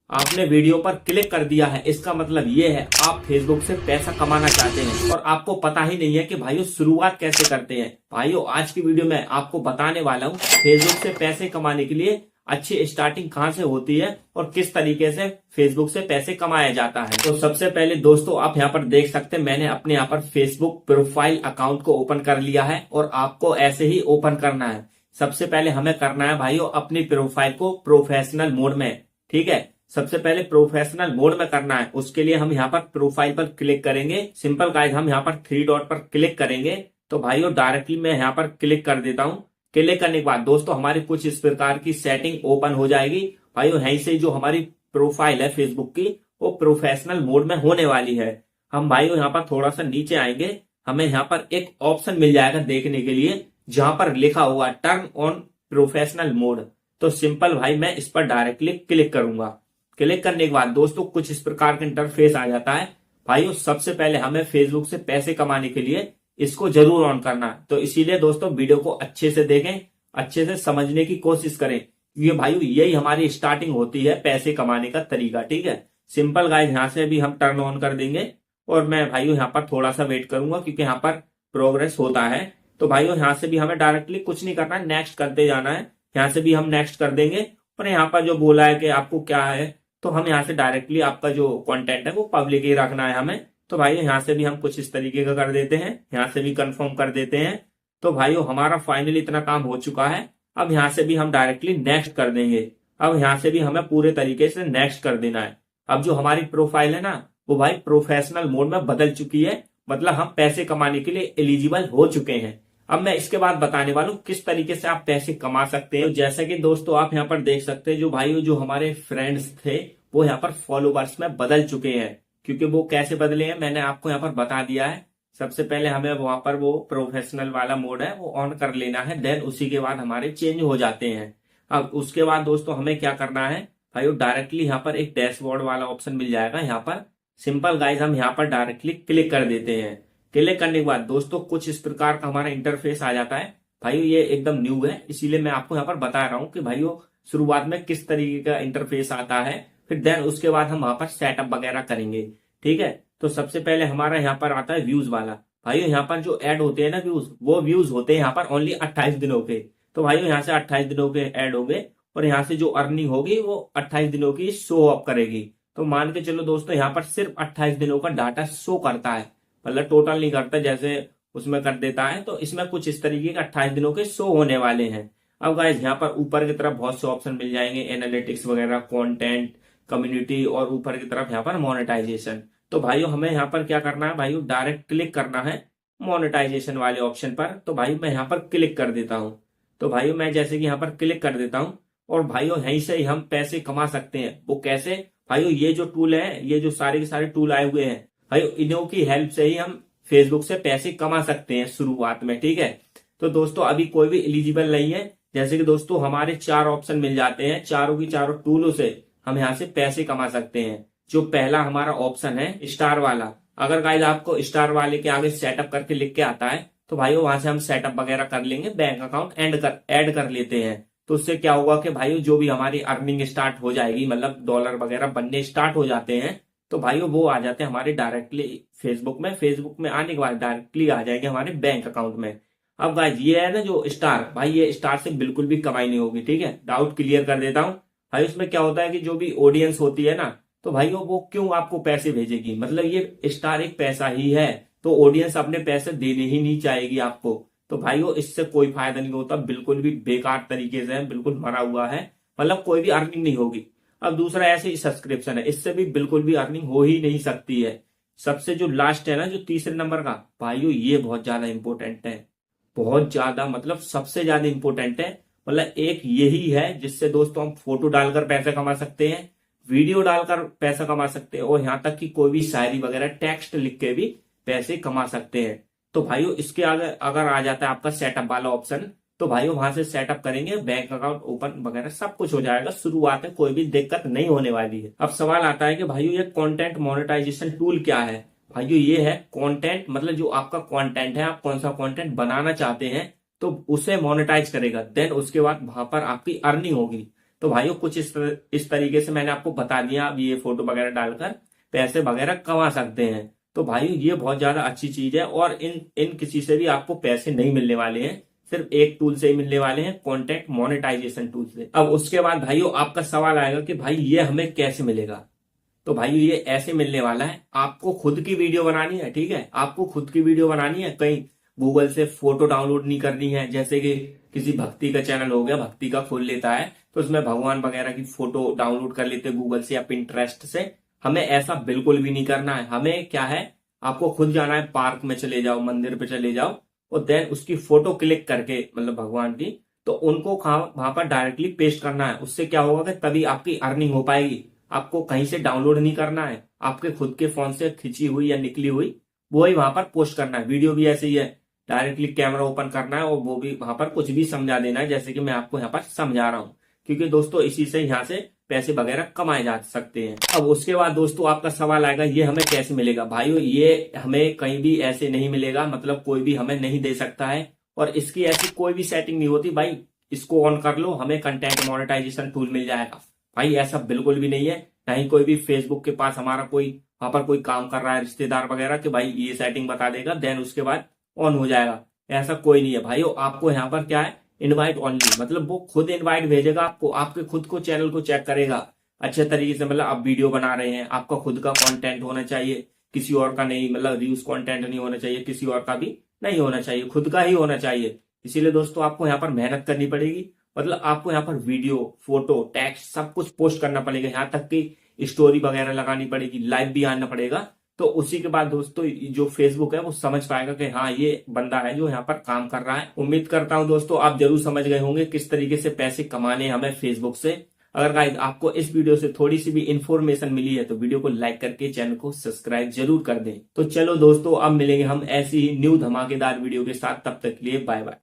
आपने वीडियो पर क्लिक कर दिया है, इसका मतलब ये है आप फेसबुक से पैसा कमाना चाहते हैं और आपको पता ही नहीं है कि भाइयों शुरुआत कैसे करते हैं। भाइयों आज की वीडियो में आपको बताने वाला हूँ फेसबुक से पैसे कमाने के लिए अच्छी स्टार्टिंग कहाँ से होती है और किस तरीके से फेसबुक से पैसे कमाया जाता है। तो सबसे पहले दोस्तों आप यहाँ पर देख सकते हैं मैंने अपने यहाँ पर फेसबुक प्रोफाइल अकाउंट को ओपन कर लिया है और आपको ऐसे ही ओपन करना है। सबसे पहले हमें करना है भाइयों अपनी प्रोफाइल को प्रोफेशनल मोड में, ठीक है। सबसे पहले प्रोफेशनल मोड में करना है, उसके लिए हम यहाँ पर प्रोफाइल पर क्लिक करेंगे। सिंपल गाइस हम यहाँ पर थ्री डॉट पर क्लिक करेंगे तो भाइयों डायरेक्टली मैं यहाँ पर क्लिक कर देता हूँ। क्लिक करने के बाद दोस्तों हमारी कुछ इस प्रकार की सेटिंग ओपन हो जाएगी। भाइयों यहीं से जो हमारी प्रोफाइल है फेसबुक की वो प्रोफेशनल मोड में होने वाली है। हम भाइयों यहाँ पर थोड़ा सा नीचे आएंगे, हमें यहाँ पर एक ऑप्शन मिल जाएगा देखने के लिए जहां पर लिखा हुआ टर्न ऑन प्रोफेशनल मोड। तो सिंपल भाई मैं इस पर डायरेक्टली क्लिक करूंगा। क्लिक करने के बाद दोस्तों कुछ इस प्रकार का इंटरफेस आ जाता है। भाइयों सबसे पहले हमें फेसबुक से पैसे कमाने के लिए इसको जरूर ऑन करना है, तो इसीलिए दोस्तों वीडियो को अच्छे से देखें, अच्छे से समझने की कोशिश करें। ये भाइयों यही हमारी स्टार्टिंग होती है पैसे कमाने का तरीका, ठीक है। सिंपल गाइस यहाँ से भी हम टर्न ऑन कर देंगे और मैं भाइयों यहाँ पर थोड़ा सा वेट करूंगा क्योंकि यहाँ पर प्रोग्रेस होता है। तो भाइयों यहाँ से भी हमें डायरेक्टली कुछ नहीं करना है, नेक्स्ट करते जाना है। यहाँ से भी हम नेक्स्ट कर देंगे और यहाँ पर जो बोला है कि आपको क्या है तो हम यहाँ से डायरेक्टली आपका जो कंटेंट है वो पब्लिक ही रखना है हमें। तो भाइयों यहाँ से भी हम कुछ इस तरीके का कर देते हैं, यहाँ से भी कंफर्म कर देते हैं। तो भाइयों हमारा फाइनली इतना काम हो चुका है। अब यहाँ से भी हम डायरेक्टली नेक्स्ट कर देंगे। अब यहाँ से भी हमें पूरे तरीके से नेक्स्ट कर देना है। अब जो हमारी प्रोफाइल है ना वो भाई प्रोफेशनल मोड में बदल चुकी है, मतलब हम पैसे कमाने के लिए एलिजिबल हो चुके हैं। अब मैं इसके बाद बताने वाला हूँ किस तरीके से आप पैसे कमा सकते हैं। तो जैसे कि दोस्तों आप यहाँ पर देख सकते हैं जो भाइयों जो हमारे फ्रेंड्स थे वो यहाँ पर फॉलोवर्स में बदल चुके हैं। क्योंकि वो कैसे बदले हैं मैंने आपको यहाँ पर बता दिया है। सबसे पहले हमें वहां पर वो प्रोफेशनल वाला मोड है वो ऑन कर लेना है, देन उसी के बाद हमारे चेंज हो जाते हैं। अब उसके बाद दोस्तों हमें क्या करना है भाइयों डायरेक्टली यहाँ पर एक डैशबोर्ड वाला ऑप्शन मिल जाएगा। यहाँ पर सिंपल गाइज हम यहाँ पर डायरेक्टली क्लिक कर देते हैं। क्लिक करने के बाद दोस्तों कुछ इस प्रकार का हमारा इंटरफेस आ जाता है। भाइयों ये एकदम न्यू है इसीलिए मैं आपको यहाँ पर बता रहा हूँ कि भाइयों शुरुआत में किस तरीके का इंटरफेस आता है, फिर देन उसके बाद हम वहां पर सेटअप वगैरह करेंगे, ठीक है। तो सबसे पहले हमारा यहाँ पर आता है व्यूज वाला। भाइयों यहाँ पर जो ऐड होते हैं ना व्यूज, वो व्यूज होते हैं यहाँ पर ओनली 28 दिनों के। तो भाइयों यहाँ से 28 दिनों के ऐड हो गए और यहाँ से जो अर्निंग होगी वो 28 दिनों की शो अप करेगी। तो मान के चलो दोस्तों यहाँ पर सिर्फ 28 दिनों का डाटा शो करता है, मतलब टोटल नहीं करता जैसे उसमें कर देता है। तो इसमें कुछ इस तरीके का 28 दिनों के शो होने वाले हैं। अब गाइस यहाँ पर ऊपर की तरफ बहुत से ऑप्शन मिल जाएंगे, एनालिटिक्स वगैरह, कंटेंट, कम्युनिटी और ऊपर की तरफ यहाँ पर मोनेटाइजेशन। तो भाइयों हमें यहाँ पर क्या करना है भाइयों डायरेक्ट क्लिक करना है मोनेटाइजेशन वाले ऑप्शन पर। तो भाई मैं यहाँ पर क्लिक कर देता हूँ। तो भाइयों मैं जैसे कि यहाँ पर क्लिक कर देता हूँ और भाइयों यहीं से ही हम पैसे कमा सकते हैं। वो कैसे भाइयों, ये जो टूल है, ये जो सारे के सारे टूल आए हुए हैं भाइयों इन्हों की हेल्प से ही हम फेसबुक से पैसे कमा सकते हैं शुरुआत में, ठीक है। तो दोस्तों अभी कोई भी एलिजिबल नहीं है। जैसे कि दोस्तों हमारे 4 ऑप्शन मिल जाते हैं, चारों की चारों टूलों से हम यहाँ से पैसे कमा सकते हैं। जो पहला हमारा ऑप्शन है स्टार वाला, अगर गाइस आपको स्टार वाले के आगे सेटअप करके लिख के आता है तो भाइयों वहां से हम सेटअप वगैरह कर लेंगे, बैंक अकाउंट ऐड कर लेते हैं। तो उससे क्या होगा कि भाइयों जो भी हमारी अर्निंग स्टार्ट हो जाएगी, मतलब डॉलर वगैरह बनने स्टार्ट हो जाते हैं, तो भाइयों वो आ जाते हैं हमारे डायरेक्टली फेसबुक में आने के बाद डायरेक्टली आ जाएंगे हमारे बैंक अकाउंट में। अब गाइस ये है ना जो स्टार, भाई ये स्टार से बिल्कुल भी कमाई नहीं होगी, ठीक है। डाउट क्लियर कर देता हूँ भाई। उसमें क्या होता है कि जो भी ऑडियंस होती है ना तो भाइयों वो क्यों आपको पैसे भेजेगी, मतलब ये स्टार एक पैसा ही है, तो ऑडियंस अपने पैसे देने ही नहीं चाहेगी आपको। तो भाइयों इससे कोई फायदा नहीं होता, बिल्कुल भी बेकार तरीके से है, बिल्कुल मरा हुआ है, मतलब कोई भी अर्निंग नहीं होगी। अब दूसरा ऐसे ही सब्सक्रिप्शन है, इससे भी बिल्कुल भी अर्निंग हो ही नहीं सकती है। सबसे जो लास्ट है ना जो तीसरे नंबर का भाइयों, ये बहुत ज्यादा इंपॉर्टेंट है, बहुत ज्यादा, मतलब सबसे ज्यादा इंपॉर्टेंट है। मतलब एक यही है जिससे दोस्तों हम फोटो डालकर पैसा कमा सकते हैं, वीडियो डालकर पैसा कमा सकते हैं और यहाँ तक कि कोई भी शायरी वगैरह टेक्स्ट लिख के भी पैसे कमा सकते हैं। तो भाइयों इसके आगे अगर आ जाता है आपका सेटअप वाला ऑप्शन, तो भाइयों वहां से सेटअप करेंगे, बैंक अकाउंट ओपन वगैरह सब कुछ हो जाएगा। शुरुआत में कोई भी दिक्कत नहीं होने वाली है। अब सवाल आता है कि भाइयों ये कंटेंट मोनेटाइजेशन टूल क्या है। भाइयों ये है कंटेंट, मतलब जो आपका कंटेंट है, आप कौन सा कंटेंट बनाना चाहते हैं तो उसे मोनेटाइज करेगा, देन उसके बाद वहां पर आपकी अर्निंग होगी। तो भाइयों कुछ इस तरीके से मैंने आपको बता दिया, आप ये फोटो वगैरह डालकर पैसे वगैरह कमा सकते हैं। तो भाइयों ये बहुत ज्यादा अच्छी चीज है और इन किसी से भी आपको पैसे नहीं मिलने वाले हैं, सिर्फ एक टूल से ही मिलने वाले हैं, कंटेंट मोनेटाइजेशन टूल से। अब उसके बाद भाइयों आपका सवाल आएगा कि भाई ये हमें कैसे मिलेगा। तो भाइयों ये ऐसे मिलने वाला है, आपको खुद की वीडियो बनानी है, ठीक है, आपको खुद की वीडियो बनानी है, कहीं गूगल से फोटो डाउनलोड नहीं करनी है। जैसे कि किसी भक्ति का चैनल हो गया, भक्ति का खोल लेता है तो उसमें भगवान वगैरह की फोटो डाउनलोड कर लेते गूगल से या पिंटरेस्ट से। हमें ऐसा बिल्कुल भी नहीं करना है। हमें क्या है, आपको खुद जाना है, पार्क में चले जाओ, मंदिर पे चले जाओ और देन उसकी फोटो क्लिक करके, मतलब भगवान की, तो उनको वहां पर डायरेक्टली पेस्ट करना है। उससे क्या होगा कि तभी आपकी अर्निंग हो पाएगी। आपको कहीं से डाउनलोड नहीं करना है, आपके खुद के फोन से खिंची हुई या निकली हुई वो ही वहां पर पोस्ट करना है। वीडियो भी ऐसे ही है, डायरेक्टली कैमरा ओपन करना है और वो भी वहां पर कुछ भी समझा देना है, जैसे कि मैं आपको यहाँ पर समझा रहा हूँ, क्योंकि दोस्तों इसी से यहाँ से पैसे वगैरह कमाए जा सकते हैं। अब उसके बाद दोस्तों आपका सवाल आएगा ये हमें कैसे मिलेगा। भाइयों ये हमें कहीं भी ऐसे नहीं मिलेगा, मतलब कोई भी हमें नहीं दे सकता है और इसकी ऐसी कोई भी सेटिंग नहीं होती भाई इसको ऑन कर लो हमें कंटेंट मोनेटाइजेशन टूल मिल जाएगा। भाई ऐसा बिल्कुल भी नहीं है। ना ही कोई भी फेसबुक के पास हमारा कोई वहां पर कोई काम कर रहा है रिश्तेदार वगैरह कि भाई ये सेटिंग बता देगा देन उसके बाद ऑन हो जाएगा, ऐसा कोई नहीं है। भाइयों आपको यहाँ पर क्या है, इनवाइट ओनली, मतलब वो खुद इनवाइट भेजेगा आपको, आपके खुद को चैनल को चेक करेगा अच्छे तरीके से। मतलब आप वीडियो बना रहे हैं, आपका खुद का कंटेंट होना चाहिए, किसी और का नहीं, मतलब रील्स कंटेंट नहीं होना चाहिए, किसी और का भी नहीं होना चाहिए, खुद का ही होना चाहिए। इसीलिए दोस्तों आपको यहाँ पर मेहनत करनी पड़ेगी, मतलब आपको यहाँ पर वीडियो, फोटो, टेक्स्ट सब कुछ पोस्ट करना पड़ेगा, यहाँ तक कि स्टोरी वगैरह लगानी पड़ेगी, लाइव भी आना पड़ेगा। तो उसी के बाद दोस्तों जो फेसबुक है वो समझ पाएगा कि हाँ ये बंदा है जो यहाँ पर काम कर रहा है। उम्मीद करता हूं दोस्तों आप जरूर समझ गए होंगे किस तरीके से पैसे कमाने हमें फेसबुक से। अगर गाइस आपको इस वीडियो से थोड़ी सी भी इंफॉर्मेशन मिली है तो वीडियो को लाइक करके चैनल को सब्सक्राइब जरूर कर दें। तो चलो दोस्तों अब मिलेंगे हम ऐसी ही न्यू धमाकेदार वीडियो के साथ, तब तक के लिए बाय बाय।